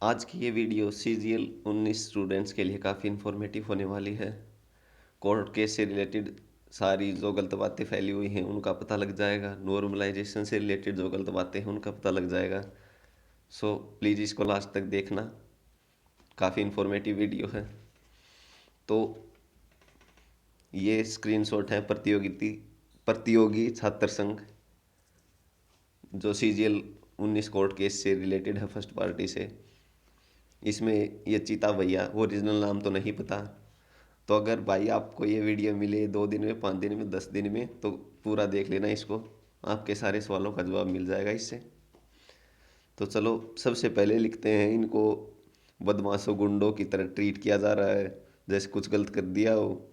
आज की ये वीडियो CGL 19 स्टूडेंट्स के लिए काफ़ी इन्फॉर्मेटिव होने वाली है। कोर्ट केस से रिलेटेड सारी जो गलत बातें फैली हुई हैं उनका पता लग जाएगा। नॉर्मलाइजेशन से रिलेटेड जो गलत बातें हैं उनका पता लग जाएगा। सो प्लीज़ इसको लास्ट तक देखना, काफ़ी इन्फॉर्मेटिव वीडियो है। तो ये स्क्रीनशॉट है प्रतियोगी छात्र संघ, जो CGL 19 कोर्ट केस से रिलेटेड है, फर्स्ट पार्टी से। इसमें ये चीता भैया, ओरिजिनल नाम तो नहीं पता। तो अगर भाई आपको ये वीडियो मिले 2 दिन में, 5 दिन में, 10 दिन में, तो पूरा देख लेना इसको, आपके सारे सवालों का जवाब मिल जाएगा इससे। तो चलो सबसे पहले लिखते हैं, इनको बदमाशों गुंडों की तरह ट्रीट किया जा रहा है, जैसे कुछ गलत कर दिया हो।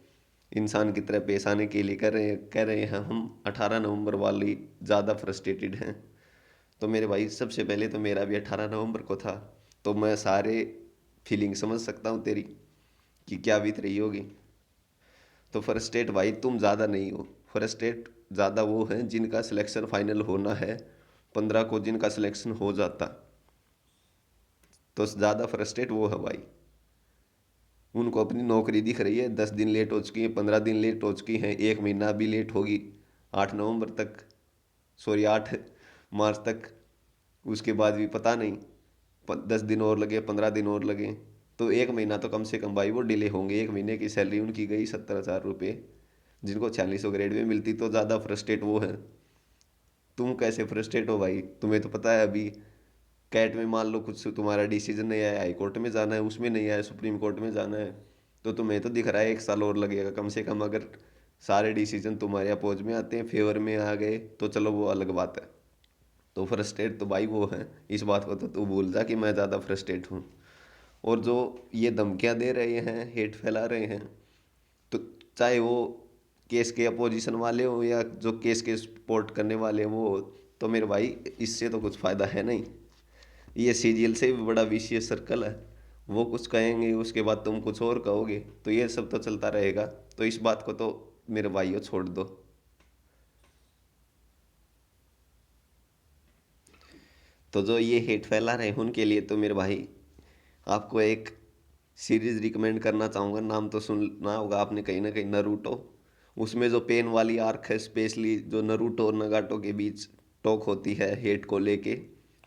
इंसान की तरह पेश आने के लिए कह रहे हैं हम 18 नवंबर वाली ज़्यादा फ्रस्ट्रेटेड हैं। तो मेरे भाई सबसे पहले तो मेरा भी 18 नवंबर को था, तो मैं सारे फीलिंग समझ सकता हूँ तेरी कि क्या बीत रही होगी। तो फर्स्टेट भाई तुम ज़्यादा नहीं हो। फर्स्टेट ज़्यादा वो हैं जिनका सिलेक्शन फाइनल होना है 15 को, जिनका सिलेक्शन हो जाता। तो ज़्यादा फर्स्टेट वो है भाई। उनको अपनी नौकरी दिख रही है, 10 दिन लेट हो चुकी है, 15 दिन लेट हो चुकी हैं, 1 महीना भी लेट होगी 8 नवंबर तक, सॉरी 8 मार्च तक। उसके बाद भी पता नहीं 10 दिन और लगे, 15 दिन और लगे, तो 1 महीना तो कम से कम भाई वो डिले होंगे। 1 महीने की सैलरी उनकी गई 70,000 रुपये, जिनको 4600 ग्रेड में मिलती। तो ज़्यादा फ्रस्ट्रेट वो है। तुम कैसे फ्रस्ट्रेट हो भाई? तुम्हें तो पता है अभी कैट में मान लो कुछ तुम्हारा डिसीजन नहीं आया, हाई कोर्ट में जाना है, उसमें नहीं आया, सुप्रीम कोर्ट में जाना है, तो तुम्हें तो दिख रहा है 1 साल और लगेगा कम से कम। अगर सारे डिसीजन तुम्हारे अपोज में आते हैं, फेवर में आ गए, तो चलो वो अलग बात है। तो फ्रस्ट्रेट तो भाई वो है, इस बात को तो तू भूल जा कि मैं ज़्यादा फ्रस्ट्रेट हूँ। और जो ये धमकियाँ दे रहे हैं, हेट फैला रहे हैं, तो चाहे वो केस के अपोजिशन वाले हो या जो केस के सपोर्ट करने वाले हो, तो मेरे भाई इससे तो कुछ फ़ायदा है नहीं। ये CGL से भी बड़ा विशेष सर्कल है। वो कुछ कहेंगे, उसके बाद तुम कुछ और कहोगे, तो ये सब तो चलता रहेगा। तो इस बात को तो मेरे भाइयों छोड़ दो। तो जो ये हेट फैला रहे हैं उनके लिए तो मेरे भाई आपको एक सीरीज रिकमेंड करना चाहूँगा। नाम तो सुना होगा आपने कहीं ना कहीं, नरूटो। उसमें जो पेन वाली आर्क है, स्पेशली जो नरूटो और नगाटो के बीच टॉक होती है हेट को लेके,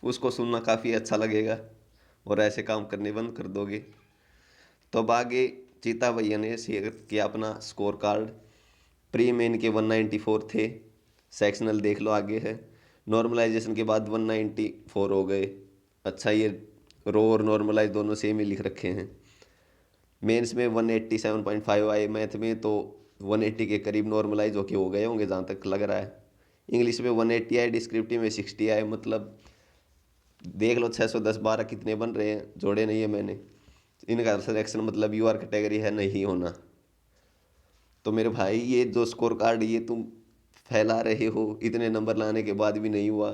उसको सुनना काफ़ी अच्छा लगेगा और ऐसे काम करने बंद कर दोगे। तो अब आगे चीता भैया ने शेयर किया अपना स्कोर कार्ड। प्री मेन के 194 थे, सेक्शनल देख लो आगे है। नॉर्मलाइजेशन के बाद 194 हो गए। अच्छा, ये रो और नॉर्मलाइज दोनों सेम ही लिख रखे हैं। मेंस में 187.5 आए, मैथ में तो 180 के करीब नॉर्मलाइज होके हो गए होंगे जहाँ तक लग रहा है। इंग्लिश में 180 आए, डिस्क्रिप्टिव में 60 आए। मतलब देख लो 610 12 कितने बन रहे हैं, जोड़े नहीं है मैंने। इनका सिलेक्शन मतलब UR कैटेगरी है नहीं होना। तो मेरे भाई ये जो स्कोर कार्ड ये तुम फैला रहे हो, इतने नंबर लाने के बाद भी नहीं हुआ।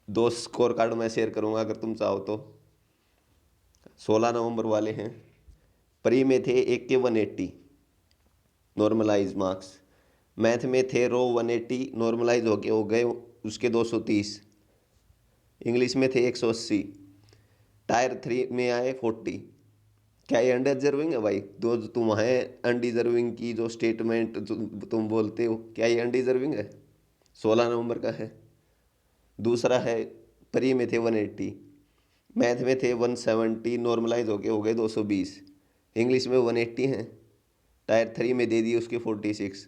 2 स्कोर कार्ड मैं शेयर करूंगा अगर तुम चाहो तो। 16 नवंबर वाले हैं। प्री में थे एक के 180 नॉर्मलाइज मार्क्स। मैथ में थे रो 180 नॉर्मलाइज होके हो गए उसके 230। इंग्लिश में थे 180। टायर 3 में आए 40। क्या ये अनडिजर्विंग है भाई? दो जो तुम है अनडिजर्विंग की जो स्टेटमेंट तुम बोलते हो, क्या ये अनडिजर्विंग है? 16 नवंबर का है। दूसरा है प्री में थे 180, मैथ में थे 170 नॉर्मलाइज होके हो गए 220। इंग्लिश में 180 हैं, टायर 3 में दे दिए उसके 46।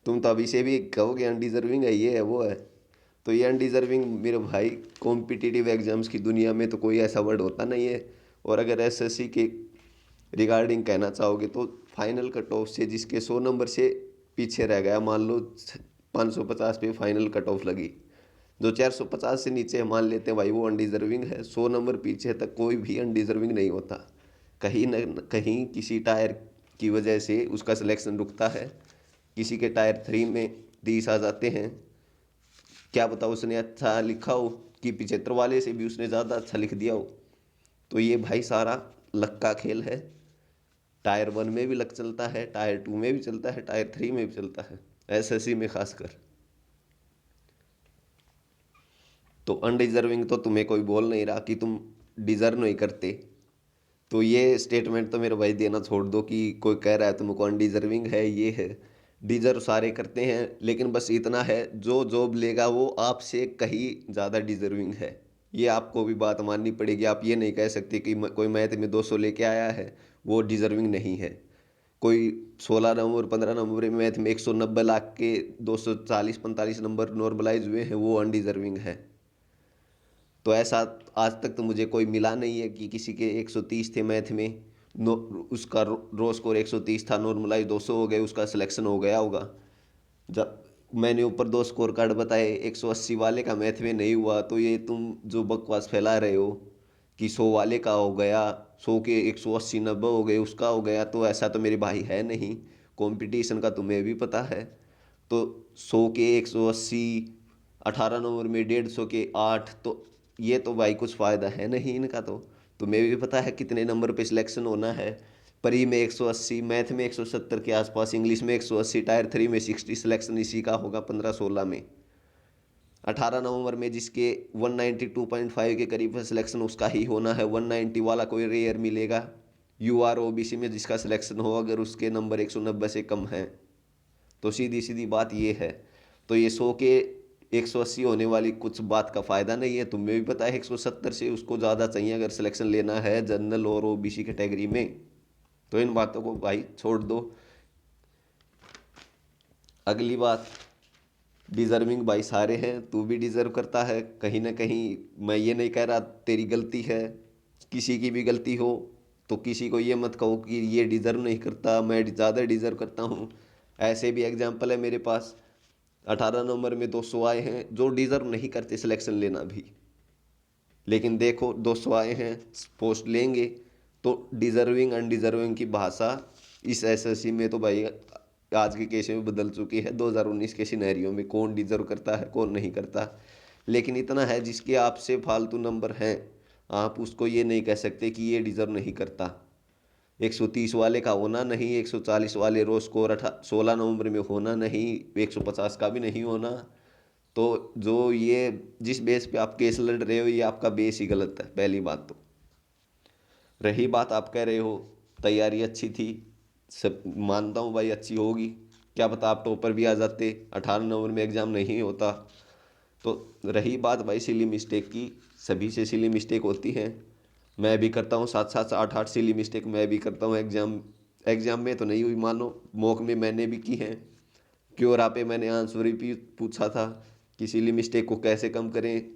तुम तो अभी से भी कहोगे अनडिजर्विंग है, ये है वो है। तो ये अनडिजर्विंग मेरे भाई कॉम्पिटिटिव एग्जाम्स की दुनिया में तो कोई ऐसा वर्ड होता नहीं है। और अगर SSC के रिगार्डिंग कहना चाहोगे तो फाइनल कट ऑफ से जिसके 100 नंबर से पीछे रह गया, मान लो 550 पे फाइनल कट ऑफ लगी, जो 450 से नीचे मान लेते हैं भाई वो अनडिजर्विंग है। 100 नंबर पीछे तक कोई भी अनडिजर्विंग नहीं होता। कहीं न कहीं किसी टायर की वजह से उसका सिलेक्शन रुकता है, किसी के टायर 3 में 30 आ जाते हैं। क्या पता उसने अच्छा लिखा हो कि 75 वाले से भी उसने ज़्यादा अच्छा लिख दिया हो। तो ये भाई सारा लक का खेल है। टायर 1 में भी लक चलता है, टायर 2 में भी चलता है, टायर 3 में भी चलता है, SSC में खासकर। तो अनडिजर्विंग तो तुम्हें कोई बोल नहीं रहा कि तुम डिज़र्व नहीं करते। तो ये स्टेटमेंट तो मेरे भाई देना छोड़ दो कि कोई कह रहा है तुमको अनडिजर्विंग है, ये है। डिजर्व सारे करते हैं, लेकिन बस इतना है, जो जॉब लेगा वो आपसे कहीं ज़्यादा डिजर्विंग है। ये आपको भी बात माननी पड़ेगी। आप ये नहीं कह सकते कि कोई मैथ में 200 लेके आया है वो डिजर्विंग नहीं है। कोई 16 नंबर 15 नंबर में मैथ में 190 लाख के 240-45 नंबर नॉर्मलाइज हुए हैं, वो अनडिजर्विंग है। तो ऐसा आज तक तो मुझे कोई मिला नहीं है कि किसी के 130 थे मैथ में, नो उसका रो स्कोर 130 था, नॉर्मलाइज 200 हो गए, उसका सिलेक्शन हो गया होगा। जब मैंने ऊपर 2 स्कोर कार्ड बताए, 180 वाले का मैथ में नहीं हुआ, तो ये तुम जो बकवास फैला रहे हो कि 100 वाले का हो गया, 100 के 180 90 हो गए, उसका हो गया, तो ऐसा तो मेरे भाई है नहीं। कंपटीशन का तुम्हें भी पता है। तो 100 के 180, 18 नंबर में 150 के 8, तो ये तो भाई कुछ फ़ायदा है नहीं इनका। तो तुम्हें भी पता है कितने नंबर पे सिलेक्शन होना है। परी में 180, मैथ में 170 के आसपास, इंग्लिश में 180, टायर 3 में 60, सिलेक्शन इसी का होगा 15-16 में। 18 नवंबर में जिसके 192.5 के करीब सिलेक्शन, उसका ही होना है। 190 वाला कोई रेयर मिलेगा। यूआर ओबीसी में जिसका सिलेक्शन हो, अगर उसके नंबर 190 से कम हैं, तो सीधी सीधी बात ये है। तो ये 100 के 180 होने वाली कुछ बात का फ़ायदा नहीं है। तुम्हें भी पता है 170 से उसको ज़्यादा चाहिए अगर सिलेक्शन लेना है जनरल और ओबीसी कैटेगरी में। तो इन बातों को भाई छोड़ दो। अगली बात, डिज़र्विंग भाई सारे हैं, तू भी डिज़र्व करता है कहीं ना कहीं। मैं ये नहीं कह रहा तेरी गलती है, किसी की भी गलती हो तो किसी को ये मत कहो कि ये डिज़र्व नहीं करता, मैं ज़्यादा डिज़र्व करता हूँ। ऐसे भी एग्जाम्पल है मेरे पास। 18 नंबर में 200 आए हैं जो डिज़र्व नहीं करते सिलेक्शन लेना भी, लेकिन देखो 200 आए हैं, पोस्ट लेंगे। तो डिज़र्विंग अनडिज़र्विंग की भाषा इस एसएससी में तो भाई आज के केस में बदल चुकी है। 2019 के सिनेरियो में कौन डिज़र्व करता है कौन नहीं करता। लेकिन इतना है, जिसके आपसे फालतू नंबर हैं, आप उसको ये नहीं कह सकते कि ये डिज़र्व नहीं करता। 130 वाले का होना नहीं, 140 वाले रो स्कोर 16 नवंबर में होना नहीं, 150 का भी नहीं होना। तो जो ये जिस बेस पे आप केस लड़ रहे हो, ये आपका बेस ही गलत है, पहली बात तो। रही बात, आप कह रहे हो तैयारी अच्छी थी, सब मानता हूँ भाई अच्छी होगी। क्या पता आप टॉपर भी आ जाते, 18 नवंबर में एग्ज़ाम नहीं होता। तो रही बात भाई सिली मिस्टेक की, सभी से सिली मिस्टेक होती हैं। मैं भी करता हूँ 7-7 8-8 सिली मिस्टेक मैं भी करता हूँ। एग्ज़ाम एग्ज़ाम में तो नहीं हुई मानो, मॉक में मैंने भी की हैं। क्योरा पे मैंने आंसर भी पूछा था कि सिली मिस्टेक को कैसे कम करें।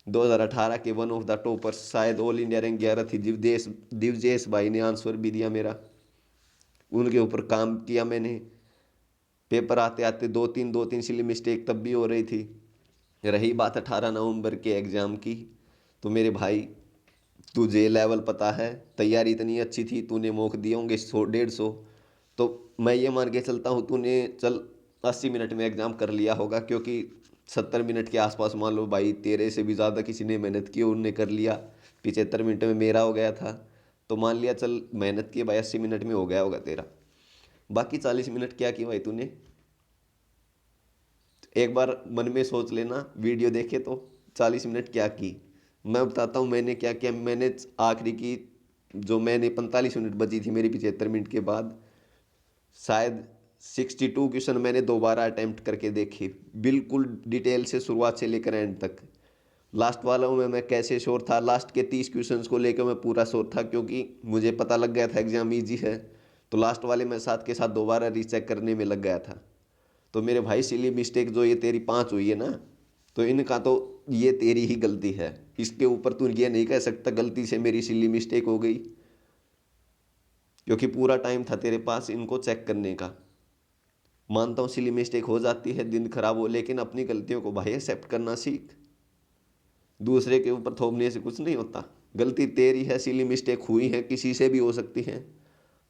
2018 के वन ऑफ द टॉपर्स, शायद ऑल इंडिया रैंक 11 थी, दिवजेश भाई ने आंसर भी दिया मेरा, उनके ऊपर काम किया मैंने। पेपर आते आते दो तीन सिली मिस्टेक तब भी हो रही थी। रही बात 18 नवंबर के एग्ज़ाम की, तो मेरे भाई तुझे लेवल पता है, तैयारी इतनी अच्छी थी, तूने मॉक दिए होंगे 100-150, तो मैं ये मान के चलता हूँ तूने चल 80 मिनट में एग्ज़ाम कर लिया होगा, क्योंकि 70 मिनट के आसपास मान लो भाई तेरे से भी ज़्यादा किसी ने मेहनत की, उनने कर लिया। 75 मिनट में मेरा हो गया था, तो मान लिया चल मेहनत की भाई 80 मिनट में हो गया होगा तेरा। बाकी 40 मिनट क्या किया भाई तूने, एक बार मन में सोच लेना, वीडियो देखे तो 40 मिनट क्या की। मैं बताता हूँ मैंने क्या किया। मैंने आखिरी की, जो मैंने 45 मिनट बची थी मेरी 75 मिनट के बाद, शायद 62 क्वेश्चन मैंने दोबारा अटैम्प्ट करके देखे, बिल्कुल डिटेल से शुरुआत से लेकर एंड तक। लास्ट वालों में मैं कैसे श्योर था, लास्ट के 30 क्वेश्चंस को लेकर मैं पूरा श्योर था, क्योंकि मुझे पता लग गया था एग्ज़ाम ईजी है। तो लास्ट वाले मैं साथ के साथ दोबारा रीचेक करने में लग गया था। तो मेरे भाई सिली मिस्टेक जो ये तेरी 5 हुई है ना, तो इनका तो ये तेरी ही गलती है। इसके ऊपर तू ये नहीं कह सकता गलती से मेरी सिली मिस्टेक हो गई, क्योंकि पूरा टाइम था तेरे पास इनको चेक करने का। मानता हूँ सिली मिस्टेक हो जाती है, दिन खराब हो, लेकिन अपनी गलतियों को भाई एक्सेप्ट करना सीख। दूसरे के ऊपर थोपने से कुछ नहीं होता। गलती तेरी है, सिली मिस्टेक हुई है, किसी से भी हो सकती है।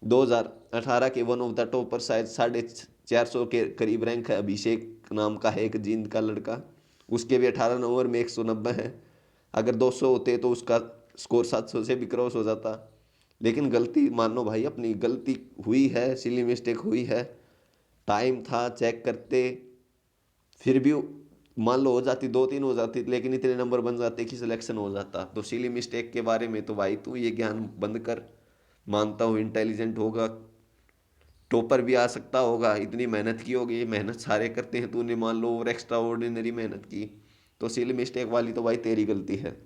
2018 के वन ऑफ द टॉपर, शायद 450 के करीब रैंक है, अभिषेक नाम का है एक जींद का लड़का, उसके भी 18 नंबर में 190 है। अगर 200 होते तो उसका स्कोर 700 से भी क्रॉस हो जाता। लेकिन गलती मानो भाई, अपनी गलती हुई है, सिली मिस्टेक हुई है, टाइम था चेक करते, फिर भी मान लो हो जाती 2-3 हो जाती, लेकिन इतने नंबर बन जाते कि सिलेक्शन हो जाता। तो सिली मिस्टेक के बारे में तो भाई तू ये ज्ञान बंद कर। मानता हूँ इंटेलिजेंट होगा, टॉपर भी आ सकता होगा, इतनी मेहनत की होगी, मेहनत सारे करते हैं, तूने मान लो और एक्स्ट्रा ऑर्डिनरी मेहनत की, तो सिली मिस्टेक वाली तो भाई तेरी गलती है।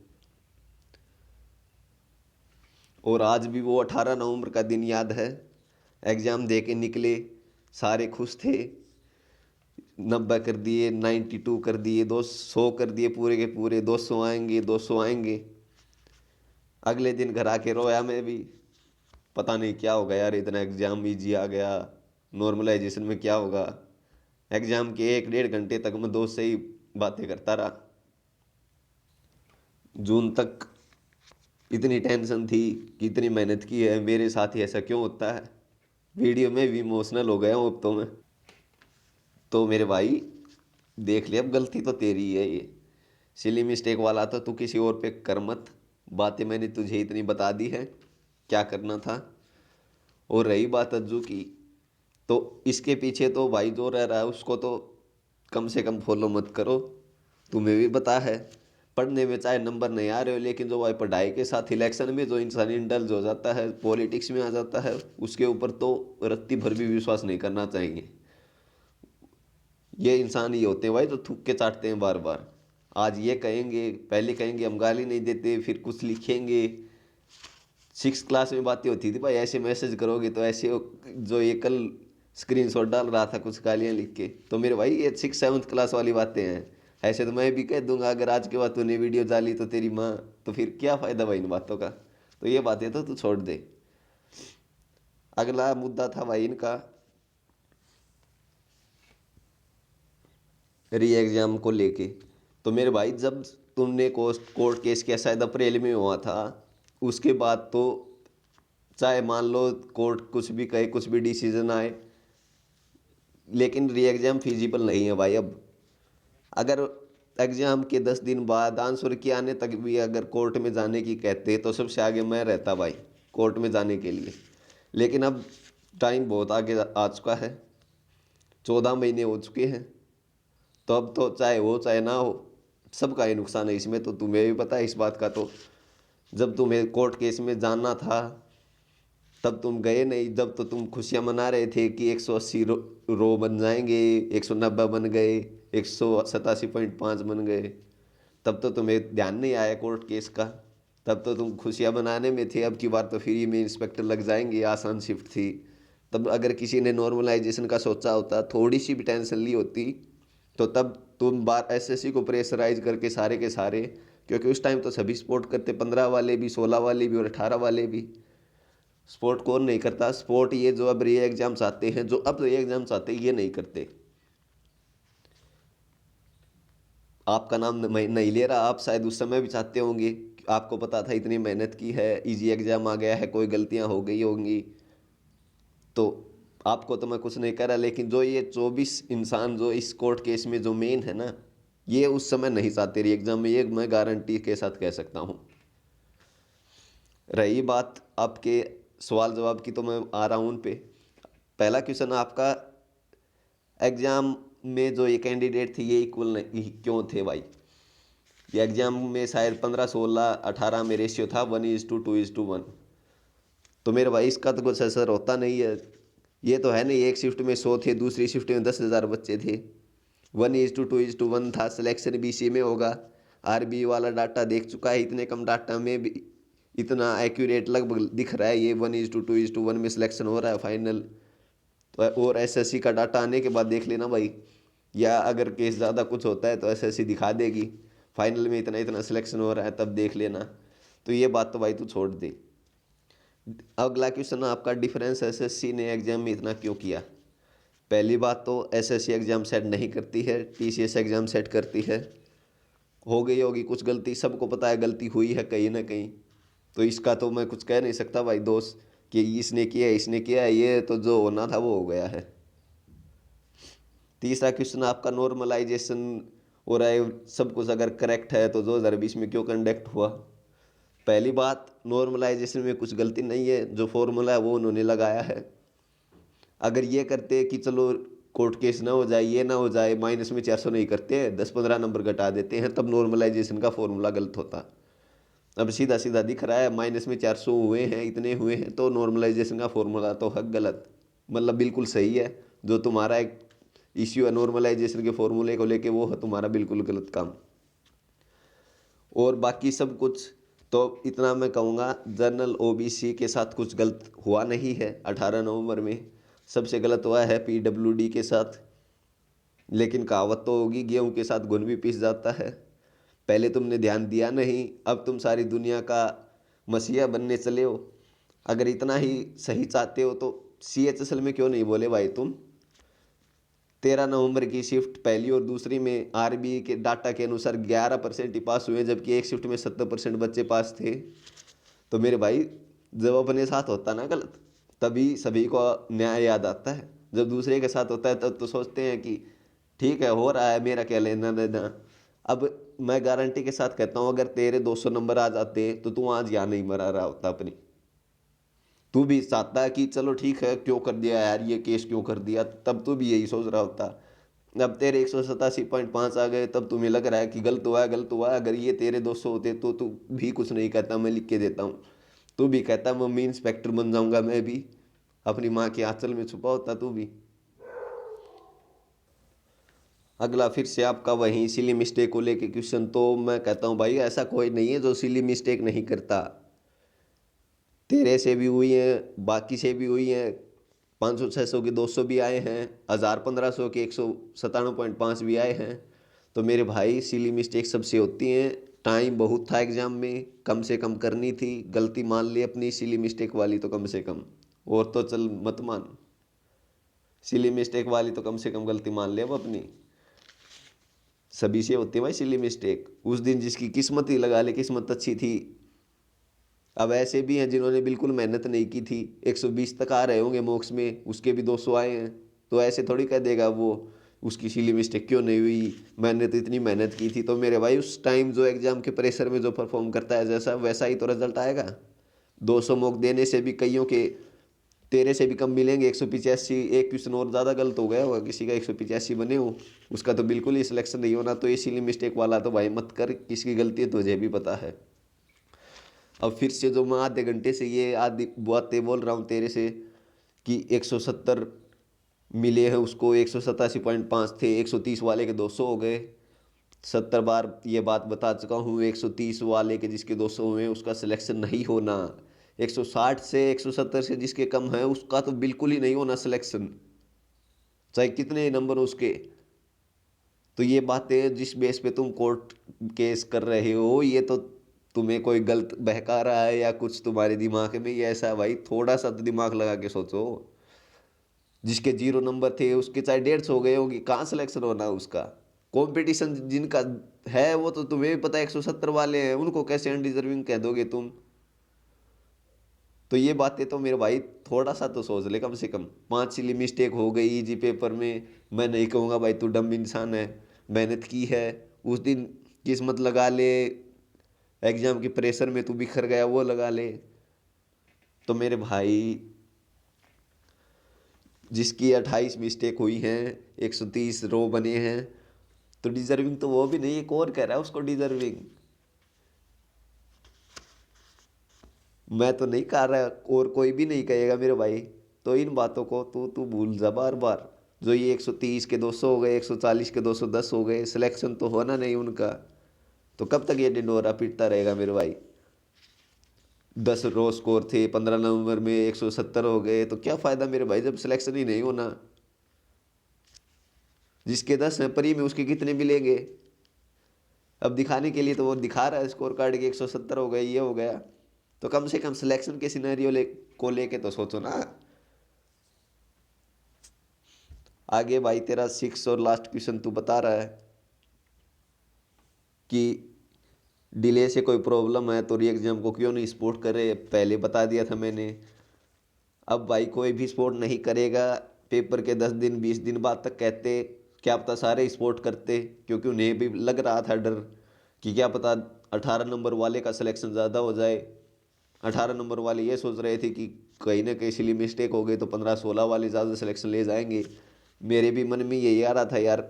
और आज भी वो 18 नवंबर का दिन याद है, एग्ज़ाम दे के निकले, सारे खुश थे, 90 कर दिए, 92 कर दिए, 200 कर दिए, पूरे के पूरे 200 आएंगे, 200 आएंगे। अगले दिन घर आके रोया मैं भी, पता नहीं क्या होगा यार, इतना एग्ज़ाम इजी आ गया, नॉर्मलाइजेशन में क्या होगा। एग्ज़ाम के 1-1.5 घंटे तक मैं दोस्त से ही बातें करता रहा। जून तक इतनी टेंशन थी कि इतनी मेहनत की है, मेरे साथ ही ऐसा क्यों होता है। वीडियो में भी इमोशनल हो गया हूँ अब तो मैं। तो मेरे भाई देख ले, अब गलती तो तेरी ही है ये, सिली मिस्टेक वाला तो तू किसी और पे कर मत। बातें मैंने तुझे इतनी बता दी है क्या करना था। और रही बात अज्जू की, तो इसके पीछे तो भाई जो रह रहा है उसको तो कम से कम फॉलो मत करो। तुम्हें भी पता है, पढ़ने में चाहे नंबर नहीं आ रहे हो, लेकिन जो भाई पढ़ाई के साथ इलेक्शन में जो इंसान इंडल्ज हो जाता है, पॉलिटिक्स में आ जाता है, उसके ऊपर तो रत्ती भर भी विश्वास नहीं करना चाहिए। ये इंसान ही होते हैं भाई जो थूक के चाटते हैं बार बार। आज ये कहेंगे, पहले कहेंगे हम गाली नहीं देते, फिर कुछ लिखेंगे। 6 क्लास में बातें होती थी भाई, ऐसे मैसेज करोगे तो ऐसे जो ये कल स्क्रीनशॉट डाल रहा था कुछ गालियाँ लिख के, तो मेरे भाई ये 6-7 क्लास वाली बातें हैं। ऐसे तो मैं भी कह दूंगा अगर आज के बाद तूने वीडियो डाली तो तेरी माँ, तो फिर क्या फ़ायदा भाई इन बातों का। तो ये बातें तो तू छोड़ दे। अगला मुद्दा था भाई इनका री एग्ज़ाम को लेके। तो मेरे भाई जब तुमने कोर्ट केस के शायद अप्रैल में हुआ था, उसके बाद तो चाहे मान लो कोर्ट कुछ भी कहे, कुछ भी डिसीजन आए, लेकिन री एग्ज़ाम फिजिबल नहीं है भाई अब। अगर एग्ज़ाम के 10 दिन बाद आंसर के आने तक भी अगर कोर्ट में जाने की कहते तो सबसे आगे मैं रहता भाई कोर्ट में जाने के लिए। लेकिन अब टाइम बहुत आगे आ चुका है, 14 महीने हो चुके हैं। तो अब तो चाहे हो चाहे ना हो, सबका ही नुकसान है इसमें, तो तुम्हें भी पता है इस बात का। तो जब तुम्हें कोर्ट केस में जानना था तब तुम गए नहीं, जब तो तुम खुशियां मना रहे थे कि 180 रो बन जाएंगे, 190 बन गए, 187.5 बन गए, तब तो तुम्हें ध्यान नहीं आया कोर्ट केस का। तब तो तुम खुशियां मनाने में थे, अब की बार तो फ्री में इंस्पेक्टर लग जाएंगे, आसान शिफ्ट थी। तब अगर किसी ने नॉर्मलाइजेशन का सोचा होता, थोड़ी सी भी टेंशन ली होती, तो तब तुम बार एसएससी को प्रेशराइज करके सारे के सारे, क्योंकि उस टाइम तो सभी स्पोर्ट करते, 15 वाले भी, 16 वाले भी और 18 वाले भी। स्पोर्ट कौन नहीं करता स्पोर्ट, ये जो अब री एग्जाम्स आते हैं, जो अब री एग्जाम्स आते हैं ये नहीं करते। आपका नाम मैं नहीं ले रहा, आप शायद उस समय भी चाहते होंगे, आपको पता था इतनी मेहनत की है, इजी एग्जाम आ गया है, कोई गलतियां हो गई होंगी, तो आपको तो मैं कुछ नहीं कह रहा। लेकिन जो ये 24 इंसान जो इस कोर्ट केस में जो मेन है ना, ये उस समय नहीं चाहते री एग्जाम में, ये मैं गारंटी के साथ कह सकता हूँ। रही बात आपके सवाल जवाब की, तो मैं आ रहा हूँ उन पे। पहला क्वेश्चन आपका, एग्जाम में जो ये कैंडिडेट थे ये इक्वल नहीं क्यों थे भाई। ये एग्जाम में शायद 15, 16, 18 में रेशियो था 1:2:1। तो मेरे भाई इसका तो कुछ असर होता नहीं है। ये तो है नहीं एक शिफ्ट में 100 थे, दूसरी शिफ्ट में 10,000 बच्चे थे, 1:2:1 था। सिलेक्शन भी इसी में होगा। आरबी वाला डाटा देख चुका है, इतने कम डाटा में भी इतना एक्यूरेट लगभग दिख रहा है, ये 1:2:1 में सिलेक्शन हो रहा है फाइनल। तो और एसएससी का डाटा आने के बाद देख लेना भाई, या अगर केस ज़्यादा कुछ होता है तो एसएससी दिखा देगी फाइनल में इतना इतना सिलेक्शन हो रहा है, तब देख लेना। तो ये बात तो भाई तू छोड़ दे। अगला क्वेश्चन आपका, डिफरेंस एसएससी ने एग्जाम में इतना क्यों किया। पहली बात तो एसएससी एग्जाम सेट नहीं करती है, टीसीएस एग्जाम सेट करती है। हो गई होगी कुछ गलती, सबको पता है गलती हुई है कहीं ना कहीं, तो इसका तो मैं कुछ कह नहीं सकता भाई दोस्त कि इसने किया इसने किया, ये तो जो होना था वो हो गया है। तीसरा क्वेश्चन आपका, नॉर्मलाइजेशन हो रहा है, सब कुछ अगर करेक्ट है तो 2020 में क्यों कंडक्ट हुआ। पहली बात, नॉर्मलाइजेशन में कुछ गलती नहीं है, जो फॉर्मूला है वो उन्होंने लगाया है। अगर ये करते कि चलो कोर्ट केस ना हो जाए, ये ना हो जाए, माइनस में 400 नहीं करते हैं, 10-15 नंबर घटा देते हैं, तब नॉर्मलाइजेशन का फॉर्मूला गलत होता। अब सीधा सीधा दिख रहा है माइनस में 400 हुए हैं, इतने हुए हैं, तो नॉर्मलाइजेशन का फॉर्मूला तो हक गलत, मतलब बिल्कुल सही है। जो तुम्हारा एक इश्यू है नॉर्मलाइजेशन के फॉर्मूले को लेके, वो है तुम्हारा बिल्कुल गलत काम। और बाकी सब कुछ तो इतना मैं कहूँगा, जनरल ओबीसी के साथ कुछ गलत हुआ नहीं है 18 नवंबर में। सबसे गलत हुआ है पीडब्ल्यूडी के साथ। लेकिन कहावत तो होगी, गेहूं के साथ घुन भी पिस जाता है। पहले तुमने ध्यान दिया नहीं, अब तुम सारी दुनिया का मसीहा बनने चले हो। अगर इतना ही सही चाहते हो तो सीएचएसएल में क्यों नहीं बोले भाई तुम? 13 नवंबर की शिफ्ट पहली और दूसरी में आरबीआई के डाटा के अनुसार 11% ही पास हुए, जबकि एक शिफ्ट में 70% बच्चे पास थे। तो मेरे भाई, जब अपने साथ होता ना गलत, तभी सभी को न्याय याद आता है। जब दूसरे के साथ होता है तब तो सोचते हैं कि ठीक है, हो रहा है, मेरा क्या लेना देना। अब मैं गारंटी के साथ कहता हूँ, अगर तेरे 200 नंबर आ जाते तो तू आज यहाँ नहीं मरा रहा होता अपनी। तू भी चाहता है कि चलो ठीक है, क्यों कर दिया यार, ये केस क्यों कर दिया, तब तू भी यही सोच रहा होता। अब तेरे 187.5 आ गए, तब तुम्हें लग रहा है कि गलत हुआ है, गलत हुआ है। अगर ये तेरे 200 होते तो तू भी कुछ नहीं कहता, मैं लिख के देता हूँ। तू भी कहता मम्मी इंस्पेक्टर बन जाऊंगा, मैं भी अपनी माँ के आंचल में छुपा होता तू भी। अगला फिर से आपका वही सिली मिस्टेक को लेके क्वेश्चन। तो मैं कहता हूँ भाई, ऐसा कोई नहीं है जो सिली मिस्टेक नहीं करता। तेरे से भी हुई है, बाकी से भी हुई है, 500-600 के 200 भी आए हैं, 1000-1500 के 197.5 भी आए हैं। तो मेरे भाई, सिली मिस्टेक सबसे होती हैं। टाइम बहुत था एग्जाम में, कम से कम करनी थी, गलती मान ली अपनी सिली मिस्टेक वाली तो कम से कम। और तो चल मत मान, सिली मिस्टेक वाली तो कम से कम गलती मान ले अब अपनी। सभी से होती है भाई सिली मिस्टेक। उस दिन जिसकी किस्मत ही लगा ले, किस्मत अच्छी थी। अब ऐसे भी हैं जिन्होंने बिल्कुल मेहनत नहीं की थी, 120 तक आ रहे होंगे मॉक्स में, उसके भी 200 आए हैं। तो ऐसे थोड़ी कह देगा वो उसकी सिली मिस्टेक क्यों नहीं हुई, मैंने तो इतनी मेहनत की थी। तो मेरे भाई, उस टाइम जो एग्जाम के प्रेशर में जो परफॉर्म करता है जैसा, वैसा ही तो रिजल्ट आएगा। 200 मॉक देने से भी कईयों के तेरे से भी कम मिलेंगे। 185, एक क्वेश्चन और ज़्यादा गलत हो गया होगा, किसी का 185 बने हो, उसका तो बिल्कुल ही सिलेक्शन नहीं होना। तो इसीलिए मिस्टेक वाला तो भाई मत कर, किसकी गलती है तुझे भी पता है। अब फिर से जो मैं आधे घंटे से ये आधी बातें बोल रहा हूँ तेरे से कि 170 मिले हैं उसको, 187.5 थे, 130 वाले के 200 हो गए। 70 बार ये बात बता चुका हूँ, 130 वाले के जिसके 200 हुए उसका सिलेक्शन नहीं होना। 160 से 170 से जिसके कम है उसका तो बिल्कुल ही नहीं होना सिलेक्शन, चाहे कितने नंबर हो उसके। तो ये बातें जिस बेस पे तुम कोर्ट केस कर रहे हो, ये तो तुम्हें कोई गलत बहका रहा है या कुछ तुम्हारे दिमाग में ये ऐसा है भाई, थोड़ा सा तो दिमाग लगा के सोचो। जिसके 0 नंबर थे उसके चाहे 150 हो गए होंगे, कहाँ सिलेक्शन होना है उसका। कंपटीशन जिनका है वो तो तुम्हें भी पता है 170 वाले हैं, उनको कैसे अनडिजर्विंग कह दोगे तुम। तो ये बातें तो मेरे भाई थोड़ा सा तो सोच ले कम से कम। 5 सिली मिस्टेक हो गई इजी पेपर में, मैं नहीं कहूँगा भाई तू डम इंसान है, मेहनत की है। उस दिन किस्मत लगा ले, एग्जाम के प्रेशर में तू बिखर गया, वो लगा ले। तो मेरे भाई, जिसकी 28 मिस्टेक हुई हैं, 130 रो बने हैं, तो डिजर्विंग तो वो भी नहीं, एक और कह रहा है उसको डिजर्विंग। मैं तो नहीं कह रहा, और कोई भी नहीं कहेगा मेरे भाई। तो इन बातों को तू भूल जा बार बार। जो ये 130 के 200 हो गए, 140 के 210 हो गए, सिलेक्शन तो होना नहीं उनका। तो कब तक ये डिंडोरा पीटता रहेगा मेरे भाई? 10 रो स्कोर थे, 15 नवंबर में 170 हो गए, तो क्या फ़ायदा मेरे भाई जब सिलेक्शन ही नहीं होना। जिसके 10 हैं परी में, उसके कितने मिलेंगे? अब दिखाने के लिए तो वो दिखा रहा है स्कोर कार्ड के 170 हो गए, ये हो गया। तो कम से कम सिलेक्शन के सिनेरियो को लेके तो सोचो ना। आगे भाई तेरा 6 और लास्ट क्वेश्चन तू बता रहा है कि डिले से कोई प्रॉब्लम है तो री एग्जाम को क्यों नहीं सपोर्ट करे, पहले बता दिया था मैंने। अब भाई कोई भी सपोर्ट नहीं करेगा, पेपर के 10 दिन 20 दिन बाद तक कहते, क्या पता सारे सपोर्ट करते, क्योंकि उन्हें भी लग रहा था डर कि क्या पता 18 नंबर वाले का सिलेक्शन ज़्यादा हो जाए। 18 नंबर वाले ये सोच रहे थे कि कहीं ना कहीं सिली मिस्टेक हो गई तो 15-16 वाले ज़्यादा सिलेक्शन ले जाएंगे। मेरे भी मन में यही आ रहा था यार,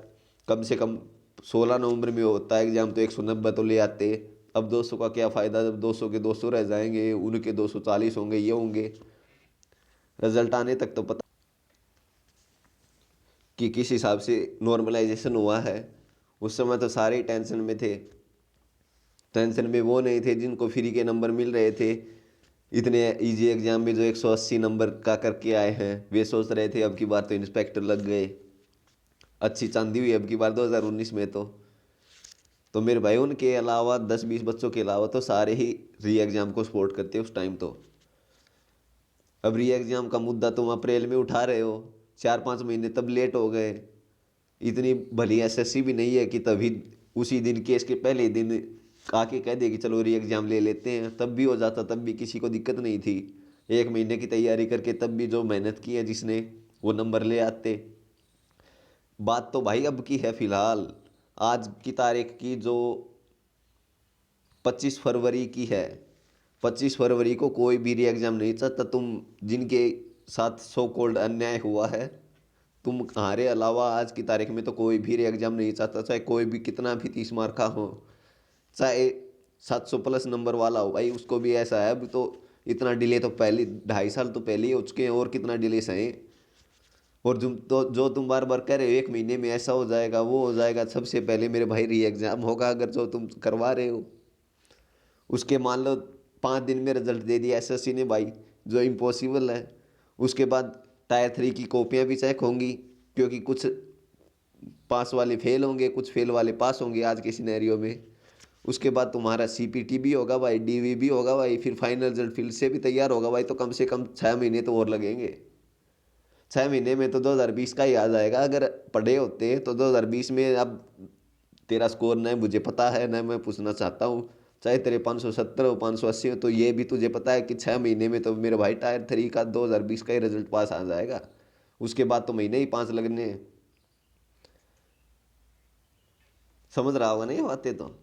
कम से कम 16 नवंबर में होता है एग्जाम, तो 190 तो ले आते। अब 200 का क्या फ़ायदा जब 200 के 200 रह जाएंगे, उनके 240 होंगे, ये होंगे। रिजल्ट आने तक तो पता कि किस हिसाब से नॉर्मलाइजेशन हुआ है। उस समय तो सारे ही टेंशन में थे। टेंशन में वो नहीं थे जिनको फ्री के नंबर मिल रहे थे इतने इजी एग्जाम में, जो 180 नंबर का करके आए हैं, वे सोच रहे थे अब की बार तो इंस्पेक्टर लग गए, अच्छी चांदी हुई अब की बार 2019 में। तो मेरे भाई उनके अलावा 10-20 बच्चों के अलावा तो सारे ही री एग्ज़ाम को सपोर्ट करते उस टाइम। तो अब री एग्ज़ाम का मुद्दा तुम अप्रैल में उठा रहे हो, 4-5 महीने तब लेट हो गए। इतनी भली एसएससी भी नहीं है कि तभी उसी दिन केस के पहले दिन आके कह दे कि चलो री एग्ज़ाम ले लेते हैं, तब भी हो जाता, तब भी किसी को दिक्कत नहीं थी। 1 महीने की तैयारी करके तब भी जो मेहनत की है जिसने, वो नंबर ले आते। बात तो भाई अब की है फ़िलहाल, आज की तारीख की, जो 25 फरवरी की है। 25 फरवरी को कोई भी री एग्ज़ाम नहीं चाहता। तुम जिनके साथ सो कॉल्ड अन्याय हुआ है, तुम हमारे अलावा आज की तारीख में तो कोई भी री एग्ज़ाम नहीं चाहता, चाहे कोई भी कितना भी 30 मार्क का हो, चाहे 700 प्लस नंबर वाला हो। भाई उसको भी ऐसा है, अभी तो इतना डिले तो पहले 2.5 साल तो पहले ही हो चुके हैं, और कितना डिले सहे। और जो तुम बार बार कह रहे हो 1 महीने में ऐसा हो जाएगा वो हो जाएगा, सबसे पहले मेरे भाई री एग्ज़ाम होगा, अगर जो तुम करवा रहे हो। उसके मान लो 5 दिन में रिजल्ट दे दिया एसएससी ने भाई, जो इम्पॉसिबल है। उसके बाद टायर 3 की कॉपियाँ भी चेक होंगी, क्योंकि कुछ पास वाले फेल होंगे, कुछ फेल वाले पास होंगे आज के सिनेरियो में। उसके बाद तुम्हारा सीपीटी भी होगा भाई, डीवी भी होगा भाई, फिर फाइनल रिजल्ट फिर से भी तैयार होगा भाई। तो कम से कम 6 महीने तो और लगेंगे। 6 महीने में तो 2020 का ही आ जाएगा। अगर पढ़े होते तो 2020 में, अब तेरा स्कोर न मुझे पता है न मैं पूछना चाहता हूँ, चाहे तेरे 570 हो 580 हो, तो ये भी तुझे पता है कि 6 महीने में तो मेरे भाई टायर 3 का 2020 का ही रिजल्ट पास आ जाएगा। उसके बाद तो महीने ही 5 लगने हैं। समझ रहा होगा ना ये बातें तो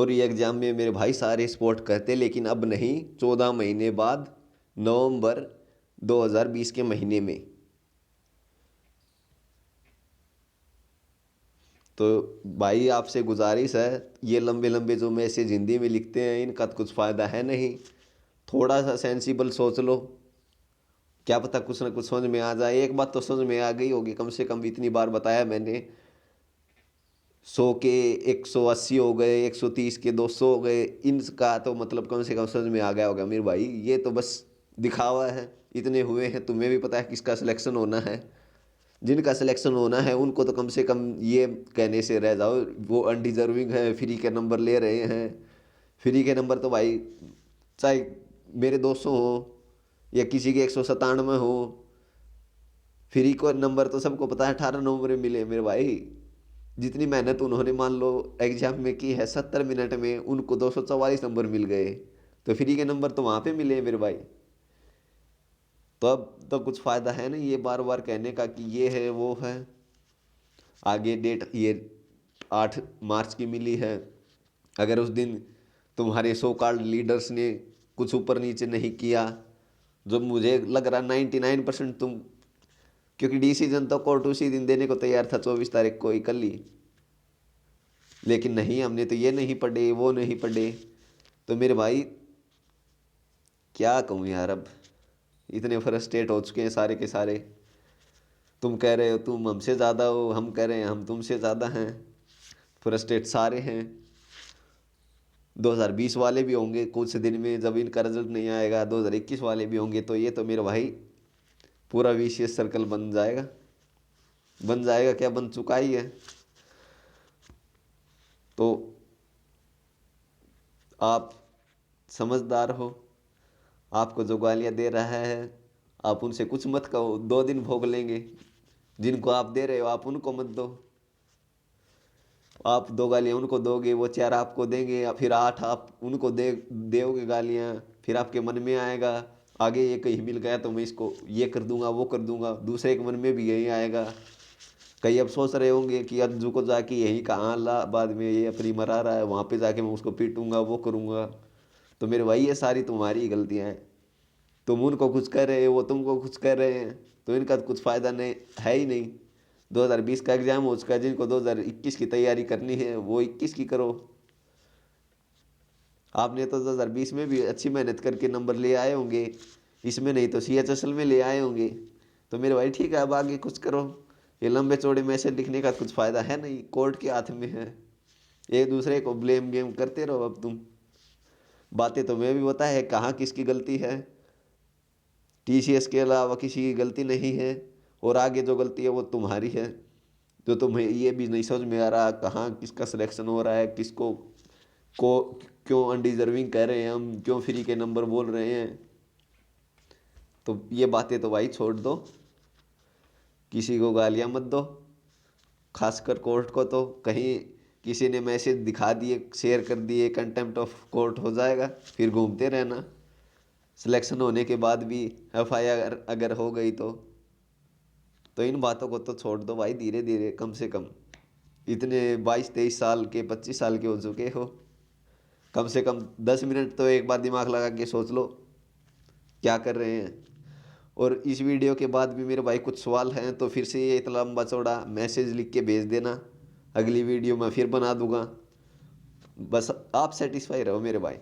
री एग्जाम में मेरे भाई सारे स्पोर्ट करते, लेकिन अब नहीं, 14 महीने बाद, नवंबर 2020 के महीने में। तो भाई आपसे गुजारिश है, ये लंबे लंबे जो मैसेज हिंदी में लिखते हैं इनका तो कुछ फ़ायदा है नहीं। थोड़ा सा सेंसिबल सोच लो, क्या पता कुछ ना कुछ समझ में आ जाए। एक बात तो समझ में आ गई होगी, कम से कम इतनी बार बताया मैंने। 100 के 180 हो गए, 130 के 200 हो गए, इनका तो मतलब कम से कम समझ में आ गया होगा मेरे भाई। ये तो बस दिखावा है, इतने हुए हैं, तुम्हें भी पता है किसका सिलेक्शन होना है। जिनका सिलेक्शन होना है उनको तो कम से कम ये कहने से रह जाओ, वो अनडिजर्विंग है, फ्री के नंबर ले रहे हैं। फ्री के नंबर तो भाई, चाहे मेरे 200 हो या किसी के 197 हो, फ्री को नंबर तो सबको पता है 18 नंबर में मिले मेरे भाई। जितनी मेहनत उन्होंने मान लो एग्जाम में की है, 70 मिनट में उनको 244 नंबर मिल गए, तो फ्री के नंबर तो वहाँ पे मिले मेरे भाई। तो अब तो कुछ फ़ायदा है नहीं ये बार बार कहने का कि ये है वो है। आगे डेट ये 8 मार्च की मिली है। अगर उस दिन तुम्हारे सो कॉल्ड लीडर्स ने कुछ ऊपर नीचे नहीं किया, जो मुझे लग रहा 99% तुम, क्योंकि डिसीजन तो कोर्ट उसी दिन देने को तैयार था, 24 तारीख को ही, कल ही। लेकिन नहीं, हमने तो ये नहीं पढ़े वो नहीं पढ़े। तो मेरे भाई क्या कहूँ यार, अब इतने फ्रस्ट्रेट हो चुके हैं सारे के सारे। तुम कह रहे हो तुम हमसे ज़्यादा हो, हम कह रहे हैं हम तुमसे ज़्यादा हैं। फ्रस्ट्रेट सारे हैं। 2020 वाले भी होंगे कुछ दिन में, जब इनका रिजल्ट नहीं आएगा 2021 वाले भी होंगे। तो ये तो मेरे भाई पूरा विशेष सर्कल बन जाएगा। बन जाएगा क्या, बन चुका ही है। तो आप समझदार हो, आपको जो गालियाँ दे रहा है आप उनसे कुछ मत कहो, 2 दिन भोग लेंगे। जिनको आप दे रहे हो आप उनको मत दो। आप 2 गालियाँ उनको दोगे, वो 4 आपको देंगे, या फिर 8 आप उनको दोगे गालियाँ। फिर आपके मन में आएगा आगे ये कहीं मिल गया तो मैं इसको ये कर दूंगा वो कर दूंगा, दूसरे के मन में भी यही आएगा। कई अब सोच रहे होंगे कि अज्जू को जाके यही कहाँ ला, बाद में ये अपनी मरा रहा है, वहाँ पे जाके मैं उसको पीटूंगा वो करूँगा। तो मेरे भाई ये सारी तुम्हारी ही गलतियाँ हैं। तुम उनको कुछ कर रहे हो, वो तुमको कुछ कर रहे हैं, तो इनका तो कुछ फ़ायदा नहीं है ही नहीं। 2020 का एग्ज़ाम हो चुका है, जिनको 2021 की तैयारी करनी है वो 21 की करो। आपने तो 2020 में भी अच्छी मेहनत करके नंबर ले आए होंगे, इसमें नहीं तो CHSL में ले आए होंगे। तो मेरे भाई ठीक है, अब आगे कुछ करो। ये लंबे चौड़े मैसेज लिखने का कुछ फ़ायदा है नहीं, कोर्ट के हाथ में है। एक दूसरे को ब्लेम गेम करते रहो। अब तुम बातें तुम्हें भी पता है कहाँ किसकी गलती है, TCS के अलावा किसी की गलती नहीं है, और आगे जो गलती है वो तुम्हारी है। तो तुम्हें ये भी नहीं समझ में आ रहा कहाँ किसका सिलेक्शन हो रहा है, किसको को क्यों अनडिजर्विंग कह रहे हैं हम, क्यों फ्री के नंबर बोल रहे हैं। तो ये बातें तो भाई छोड़ दो, किसी को गालियाँ मत दो, खासकर कोर्ट को। तो कहीं किसी ने मैसेज दिखा दिए, शेयर कर दिए, कंटेम्प्ट ऑफ कोर्ट हो जाएगा, फिर घूमते रहना। सिलेक्शन होने के बाद भी FIR अगर हो गई तो इन बातों को तो छोड़ दो भाई, धीरे धीरे। कम से कम इतने 22-23 साल के, 25 साल के हो चुके हो, कम से कम 10 मिनट तो एक बार दिमाग लगा के सोच लो क्या कर रहे हैं। और इस वीडियो के बाद भी मेरे भाई कुछ सवाल हैं तो फिर से ये इतना लंबा चौड़ा मैसेज लिख के भेज देना, अगली वीडियो में फिर बना दूंगा। बस आप सेटिस्फाई रहो मेरे भाई।